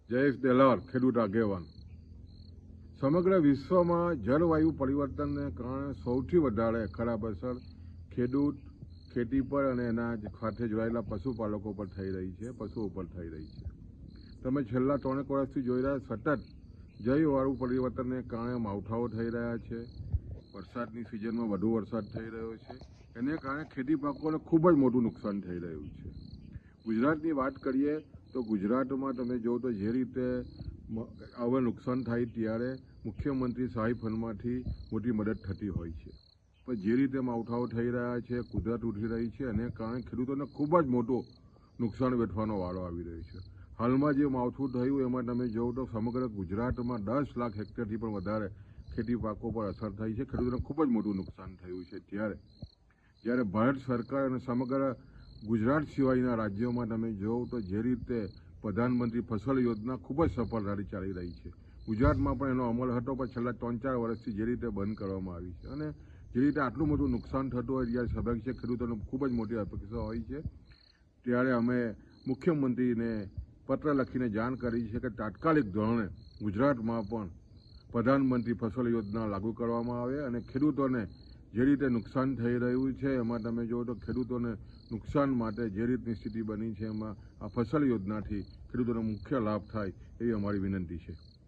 જયેશ દેલાર, ખેડૂત આગેવાન। સમગ્ર વિશ્વમાં જળવાયુ પરિવર્તનને કારણે સૌથી વધારે ખરાબ અસર ખેડૂત, ખેતી પર અને એના સાથે જોડાયેલા પશુપાલકો પર થઈ રહી છે, પશુઓ પર થઈ રહી છે। તમે છેલ્લા 3 વર્ષથી જોઈ રહ્યા સતત જળવાયુ પરિવર્તનને કારણે માવઠાઓ થઈ રહ્યા છે, વરસાદની સિઝનમાં વધુ વરસાદ થઈ રહ્યો છે, એને કારણે ખેતી પાકોને ખૂબ જ મોટું નુકસાન થઈ રહ્યું છે। ગુજરાતની વાત કરીએ તો ગુજરાતમાં તમે જો તો જે રીતે હવે નુકસાન થાય ત્યારે મુખ્યમંત્રી સહાય ફંડમાંથી મોટી મદદ થતી હોય છે, પણ જે રીતે માવઠાઓ થઈ રહ્યા છે, કુદરત ઉઠી રહી છે, એને કારણે ખેડૂતોને ખૂબ જ મોટું નુકસાન વેઠવાનો વારો આવી રહ્યો છે। હાલમાં જે માવઠું થયું એમાં તમે જોવો તો સમગ્ર ગુજરાતમાં 10 લાખ હેક્ટરથી પણ વધારે ખેતી પાકો પર અસર થઈ છે, ખેડૂતોને ખૂબ જ મોટું નુકસાન થયું છે। જ્યારે ભારત સરકાર અને સમગ્ર ગુજરાત સિવાયના રાજ્યોમાં તમે જોવો તો જે રીતે પ્રધાનમંત્રી ફસલ યોજના ખૂબ જ સફળતાથી ચાલી રહી છે, ગુજરાતમાં પણ એનો અમલ હતો, પણ છેલ્લા 3-4 વર્ષથી જે રીતે બંધ કરવામાં આવી છે અને જે રીતે આટલું મોટું નુકસાન થતું હોય ત્યારે સ્વાભાવિક છે ખેડૂતોને ખૂબ જ મોટી અપેક્ષા હોય છે। ત્યારે અમે મુખ્યમંત્રીને પત્ર લખીને જાણ કરી છે કે તાત્કાલિક ધોરણે ગુજરાતમાં પણ પ્રધાનમંત્રી ફસલ યોજના લાગુ કરવામાં આવે અને ખેડૂતોને જે રીતે નુકસાન થઈ રહ્યું છે એમાં તમે જુઓ તો ખેડૂતોને નુકસાન માટે જે રીતની સ્થિતિ બની છે એમાં આ ફસલ યોજનાથી ખેડૂતોને મુખ્ય લાભ થાય એવી અમારી વિનંતી છે।